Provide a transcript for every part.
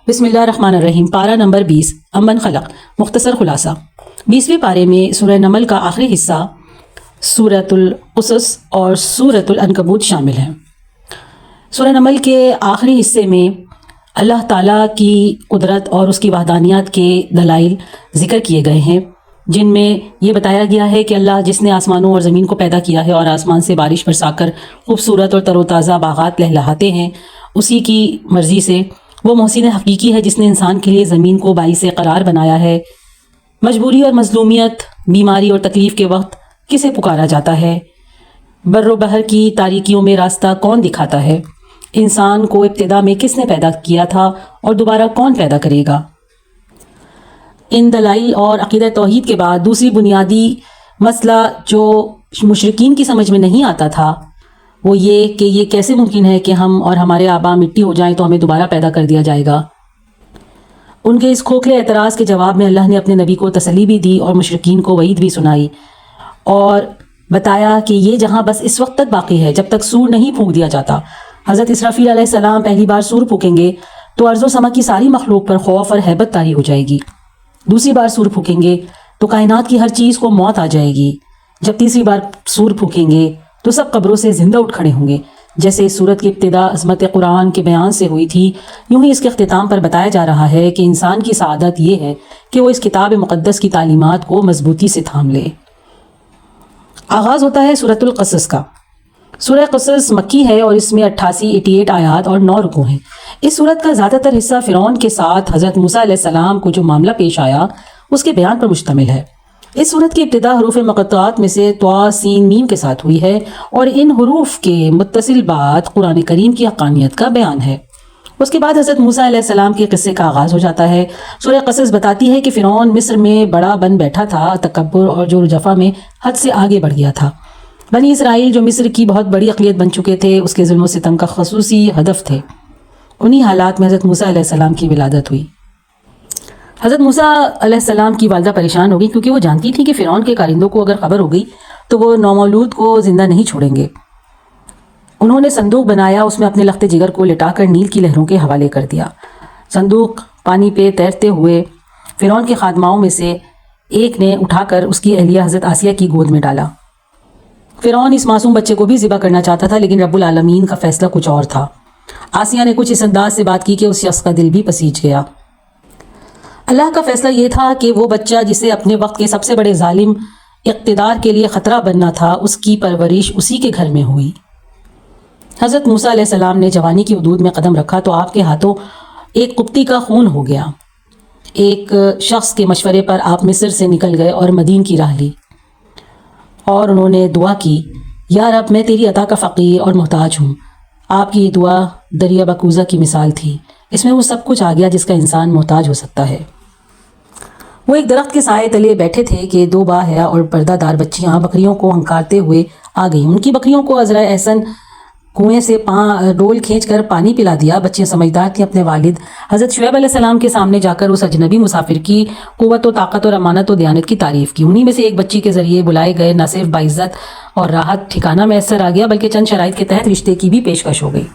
بسم اللہ الرحمن الرحیم۔ پارہ نمبر 20 امن خلق۔ مختصر خلاصہ، 20ویں پارے میں سورہ نمل کا آخری حصہ سورۃ القصص اور سورۃ العنکبوت شامل ہیں۔ سورہ نمل کے آخری حصے میں اللہ تعالیٰ کی قدرت اور اس کی وحدانیت کے دلائل ذکر کیے گئے ہیں، جن میں یہ بتایا گیا ہے کہ اللہ جس نے آسمانوں اور زمین کو پیدا کیا ہے اور آسمان سے بارش برسا کر خوبصورت اور تر و تازہ باغات لہلہاتے ہیں، اسی کی مرضی سے وہ محسن حقیقی ہے جس نے انسان کے لیے زمین کو باعث قرار بنایا ہے۔ مجبوری اور مظلومیت، بیماری اور تکلیف کے وقت کسے پکارا جاتا ہے؟ بر و بحر کی تاریکیوں میں راستہ کون دکھاتا ہے؟ انسان کو ابتدا میں کس نے پیدا کیا تھا اور دوبارہ کون پیدا کرے گا؟ ان دلائل اور عقیدہ توحید کے بعد دوسری بنیادی مسئلہ جو مشرکین کی سمجھ میں نہیں آتا تھا وہ یہ کہ یہ کیسے ممکن ہے کہ ہم اور ہمارے آبا مٹی ہو جائیں تو ہمیں دوبارہ پیدا کر دیا جائے گا۔ ان کے اس کھوکھلے اعتراض کے جواب میں اللہ نے اپنے نبی کو تسلی بھی دی اور مشرکین کو وعید بھی سنائی اور بتایا کہ یہ جہاں بس اس وقت تک باقی ہے جب تک سور نہیں پھونک دیا جاتا۔ حضرت اسرافیل علیہ السلام پہلی بار سور پھونکیں گے تو ارض و سما کی ساری مخلوق پر خوف اور ہیبت طاری ہو جائے گی۔ دوسری بار سور پھونکیں گے تو کائنات کی ہر چیز کو موت آ جائے گی۔ جب تیسری بار سور پھونکیں گے تو سب قبروں سے زندہ اٹھ کھڑے ہوں گے۔ جیسے اس سورت کی ابتدا عظمت قرآن کے بیان سے ہوئی تھی، یوں ہی اس کے اختتام پر بتایا جا رہا ہے کہ انسان کی سعادت یہ ہے کہ وہ اس کتاب مقدس کی تعلیمات کو مضبوطی سے تھام لے۔ آغاز ہوتا ہے سورۃ القصص کا۔ سورہ قصص مکی ہے اور اس میں 88 آیات اور 9 رکوع ہیں۔ اس سورت کا زیادہ تر حصہ فرعون کے ساتھ حضرت موسیٰ علیہ السلام کو جو معاملہ پیش آیا اس کے بیان پر مشتمل ہے۔ اس سورت کی ابتدا حروف مقطعات میں سے طا سین میم کے ساتھ ہوئی ہے اور ان حروف کے متصل بعد قرآن کریم کی حقانیت کا بیان ہے۔ اس کے بعد حضرت موسیٰ علیہ السلام کے قصے کا آغاز ہو جاتا ہے۔ سورہ قصص بتاتی ہے کہ فرعون مصر میں بڑا بن بیٹھا تھا، تکبر اور جور و جفا میں حد سے آگے بڑھ گیا تھا۔ بنی اسرائیل جو مصر کی بہت بڑی اقلیت بن چکے تھے اس کے ظلم و ستم کا خصوصی ہدف تھے۔ انہی حالات میں حضرت موسیٰ علیہ السلام کی ولادت ہوئی۔ حضرت موسیٰ علیہ السلام کی والدہ پریشان ہو گئی کیونکہ وہ جانتی تھی کہ فرعون کے کارندوں کو اگر خبر ہو گئی تو وہ نومولود کو زندہ نہیں چھوڑیں گے۔ انہوں نے صندوق بنایا، اس میں اپنے لخت جگر کو لٹا کر نیل کی لہروں کے حوالے کر دیا۔ صندوق پانی پہ تیرتے ہوئے فرعون کے خادماؤں میں سے ایک نے اٹھا کر اس کی اہلیہ حضرت آسیہ کی گود میں ڈالا۔ فرعون اس معصوم بچے کو بھی ذبح کرنا چاہتا تھا لیکن رب العالمین کا فیصلہ کچھ اور تھا۔ آسیہ نے کچھ اس انداز سے بات کی کہ اس شخص کا دل بھی پسیج گیا۔ اللہ کا فیصلہ یہ تھا کہ وہ بچہ جسے اپنے وقت کے سب سے بڑے ظالم اقتدار کے لیے خطرہ بننا تھا اس کی پرورش اسی کے گھر میں ہوئی۔ حضرت موسیٰ علیہ السلام نے جوانی کی حدود میں قدم رکھا تو آپ کے ہاتھوں ایک قبطی کا خون ہو گیا۔ ایک شخص کے مشورے پر آپ مصر سے نکل گئے اور مدین کی راہ لی اور انہوں نے دعا کی، یا رب میں تیری عطا کا فقیر اور محتاج ہوں۔ آپ کی یہ دعا دریا بکوزہ کی مثال تھی، اس میں وہ سب کچھ آ گیا جس کا انسان محتاج ہو سکتا ہے۔ وہ ایک درخت کے سائے تلے بیٹھے تھے کہ 2 باحیا اور پردہ دار بچیاں بکریوں کو ہنکارتے ہوئے آ گئیں۔ ان کی بکریوں کو عذرا احسن کنویں سے ڈول کھینچ کر پانی پلا دیا۔ بچیاں سمجھدار تھیں، اپنے والد حضرت شعیب علیہ السلام کے سامنے جا کر اس اجنبی مسافر کی قوت و طاقت اور امانت و دیانت کی تعریف کی۔ انہی میں سے ایک بچی کے ذریعے بلائے گئے نہ صرف باعزت اور راحت ٹھکانہ میسر آ گیا بلکہ چند شرائط کے تحت رشتے کی بھی پیشکش ہو گئی۔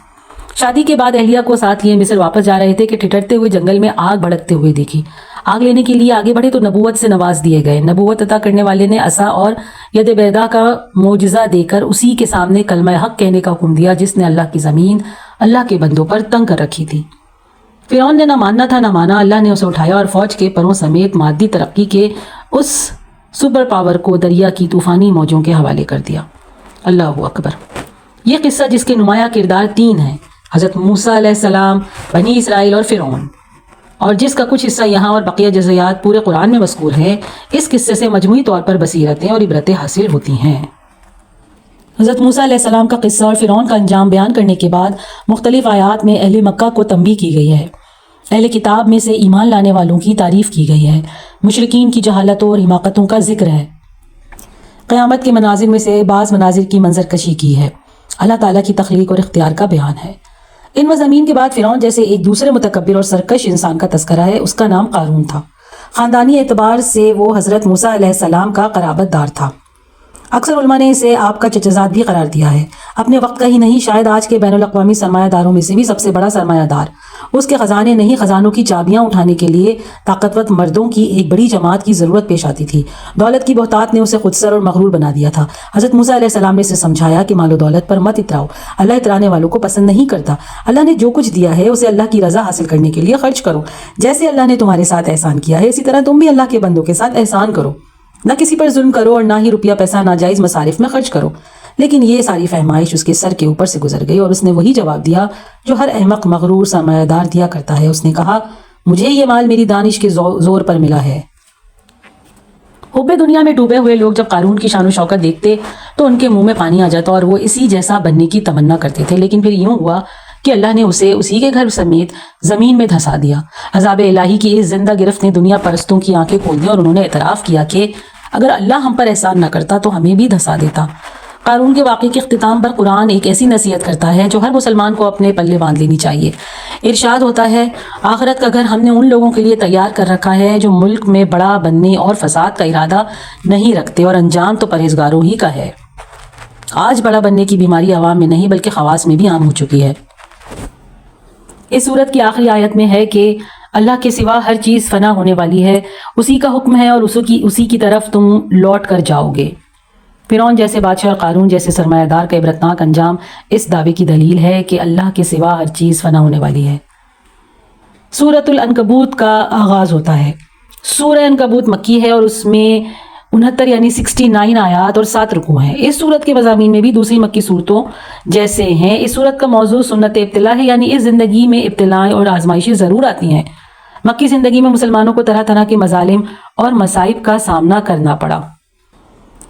شادی کے بعد اہلیہ کو ساتھ لیے مصر واپس جا رہے تھے کہ ٹھٹرتے ہوئے جنگل میں آگ بھڑکتے ہوئے دیکھی۔ آگ لینے کے لیے آگے بڑھے تو نبوت سے نواز دیے گئے۔ نبوت عطا کرنے والے نے عصا اور ید بیضا کا معجزہ دے کر اسی کے سامنے کلمہ حق کہنے کا حکم دیا جس نے اللہ کی زمین اللہ کے بندوں پر تنگ کر رکھی تھی۔ فرعون نے نہ ماننا تھا نہ مانا۔ اللہ نے اسے اٹھایا اور فوج کے پروں سمیت مادی ترقی کے اس سپر پاور کو دریا کی طوفانی موجوں کے حوالے کر دیا۔ اللہ اکبر۔ یہ قصہ جس کے نمایاں کردار 3 ہیں، حضرت موسیٰ علیہ السلام، بنی اسرائیل اور فرعون، اور جس کا کچھ حصہ یہاں اور بقیہ جزیات پورے قرآن میں مذکور ہے، اس قصے سے مجموعی طور پر بصیرتیں اور عبرتیں حاصل ہوتی ہیں۔ حضرت موسیٰ علیہ السلام کا قصہ اور فرعون کا انجام بیان کرنے کے بعد مختلف آیات میں اہل مکہ کو تنبیہ کی گئی ہے۔ اہل کتاب میں سے ایمان لانے والوں کی تعریف کی گئی ہے۔ مشرکین کی جہالتوں اور حماقتوں کا ذکر ہے۔ قیامت کے مناظر میں سے بعض مناظر کی منظر کشی کی ہے۔ اللہ تعالیٰ کی تخلیق اور اختیار کا بیان ہے۔ ان مضامین کے بعد فرعون جیسے ایک دوسرے متکبر اور سرکش انسان کا تذکرہ ہے۔ اس کا نام قارون تھا۔ خاندانی اعتبار سے وہ حضرت موسیٰ علیہ السلام کا قرابت دار تھا۔ اکثر علماء نے اسے آپ کا چچزاد بھی قرار دیا ہے۔ اپنے وقت کا ہی نہیں، شاید آج کے بین الاقوامی سرمایہ داروں میں سے بھی سب سے بڑا سرمایہ دار اس کے خزانے نہیں خزانوں کی چابیاں اٹھانے کے لیے طاقتور مردوں کی ایک بڑی جماعت کی ضرورت پیش آتی تھی۔ دولت کی بہتات نے اسے خودسر اور مغرور بنا دیا تھا۔ حضرت موسیٰ علیہ السلام نے اسے سمجھایا کہ مال و دولت پر مت اتراؤ، اللہ اترانے والوں کو پسند نہیں کرتا۔ اللہ نے جو کچھ دیا ہے اسے اللہ کی رضا حاصل کرنے کے لیے خرچ کرو۔ جیسے اللہ نے تمہارے ساتھ احسان کیا ہے اسی طرح تم بھی اللہ کے بندوں کے ساتھ احسان کرو۔ نہ کسی پر ظلم کرو اور نہ ہی روپیہ پیسہ ناجائز مصارف میں خرچ کرو۔ لیکن یہ ساری فہمائش اس کے سر کے اوپر سے گزر گئی اور اس نے وہی جواب دیا جو ہر احمق مغرور سرمایہ دار دیا کرتا ہے۔ اس نے کہا، مجھے یہ مال میری دانش کے زور پر ملا ہے۔ حب دنیا میں ڈوبے ہوئے لوگ جب قارون کی شان و شوکت دیکھتے تو ان کے منہ میں پانی آ جاتا اور وہ اسی جیسا بننے کی تمنا کرتے تھے، لیکن پھر یوں ہوا کہ اللہ نے اسے اسی کے گھر سمیت زمین میں دھسا دیا۔ عذاب الہی کی اس زندہ گرفت نے دنیا پرستوں کی آنکھیں کھول دی اور انہوں نے اعتراف کیا کہ اگر اللہ ہم پر احسان نہ کرتا تو ہمیں بھی دھسا دیتا۔ قارون کے واقعے کے اختتام پر قرآن ایک ایسی نصیحت کرتا ہے جو ہر مسلمان کو اپنے پلے باندھ لینی چاہیے۔ ارشاد ہوتا ہے، آخرت کا گھر ہم نے ان لوگوں کے لیے تیار کر رکھا ہے جو ملک میں بڑا بننے اور فساد کا ارادہ نہیں رکھتے اور انجام تو پرہیزگاروں ہی کا ہے۔ آج بڑا بننے کی بیماری عوام میں نہیں بلکہ خواص میں بھی عام ہو چکی ہے۔ اس سورت کی آخری آیت میں ہے کہ اللہ کے سوا ہر چیز فنا ہونے والی ہے، اسی کا حکم ہے اور اسی کی طرف تم لوٹ کر جاؤ گے۔ فرعون جیسے بادشاہ اور قارون جیسے سرمایہ دار کا عبرتناک انجام اس دعوے کی دلیل ہے کہ اللہ کے سوا ہر چیز فنا ہونے والی ہے۔ سورۃ العنکبوت کا آغاز ہوتا ہے۔ سورہ عنکبوت مکی ہے اور اس میں 69 یعنی 69 آیات اور 7 رکوع ہیں۔ اس سورت کے مضامین میں بھی دوسری مکی صورتوں جیسے ہیں۔ اس سورت کا موضوع سنت ابتلا ہے، یعنی اس زندگی میں ابتلائیں اور آزمائشیں ضرور آتی ہیں۔ مکی زندگی میں مسلمانوں کو طرح طرح کے مظالم اور مصائب کا سامنا کرنا پڑا۔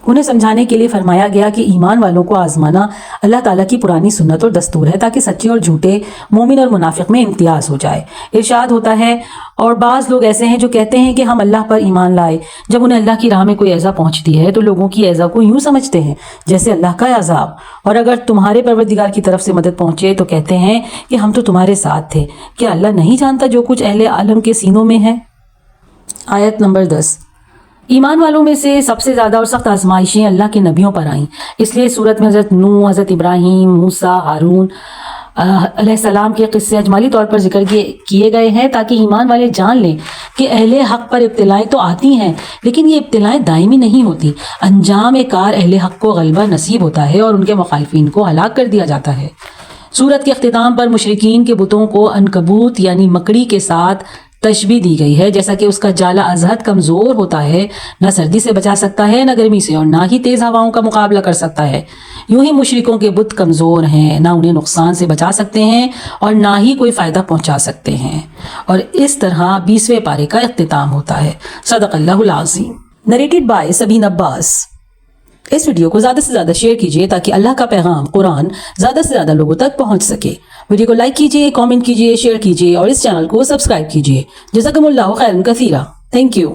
انہیں سمجھانے کے لیے فرمایا گیا کہ ایمان والوں کو آزمانا اللہ تعالیٰ کی پرانی سنت اور دستور ہے تاکہ سچے اور جھوٹے، مومن اور منافق میں امتیاز ہو جائے۔ ارشاد ہوتا ہے، اور بعض لوگ ایسے ہیں جو کہتے ہیں کہ ہم اللہ پر ایمان لائے، جب انہیں اللہ کی راہ میں کوئی ایذا پہنچتی ہے تو لوگوں کی ایذا کو یوں سمجھتے ہیں جیسے اللہ کا عذاب، اور اگر تمہارے پروردگار کی طرف سے مدد پہنچے تو کہتے ہیں کہ ہم تو تمہارے ساتھ تھے۔ کیا اللہ نہیں جانتا جو کچھ اہل عالم کے سینوں میں ہے؟ آیت نمبر 10۔ ایمان والوں میں سے سب سے زیادہ اور سخت آزمائشیں اللہ کے نبیوں پر آئیں، اس لیے سورت میں حضرت نوح، حضرت ابراہیم، موسیٰ، ہارون علیہ السلام کے قصے اجمالی طور پر ذکر کیے گئے ہیں تاکہ ایمان والے جان لیں کہ اہل حق پر ابتلائیں تو آتی ہیں، لیکن یہ ابتلائیں دائمی نہیں ہوتی۔ انجام کار اہل حق کو غلبہ نصیب ہوتا ہے اور ان کے مخالفین کو ہلاک کر دیا جاتا ہے۔ سورت کے اختتام پر مشرکین کے بتوں کو عنکبوت یعنی مکڑی کے ساتھ تشبیہ دی گئی ہے، جیسا کہ اس کا جالا ازہد کمزور ہوتا ہے، نہ سردی سے بچا سکتا ہے، نہ گرمی سے، اور نہ ہی تیز ہواؤں کا مقابلہ کر سکتا ہے۔ یوں ہی مشرکوں کے بت کمزور ہیں، نہ انہیں نقصان سے بچا سکتے ہیں اور نہ ہی کوئی فائدہ پہنچا سکتے ہیں۔ اور اس طرح 20ویں پارے کا اختتام ہوتا ہے۔ صدق اللہ العظیم۔ Narrated by Sabeen Abbas. اس ویڈیو کو زیادہ سے زیادہ شیئر کیجیے تاکہ اللہ کا پیغام قرآن زیادہ سے زیادہ لوگوں تک پہنچ سکے۔ ویڈیو کو لائک کیجیے، کامنٹ کیجیے، شیئر کیجیے اور اس چینل کو سبسکرائب کیجیے۔ جزاکم اللہ خیرا کثیرا۔ Thank you.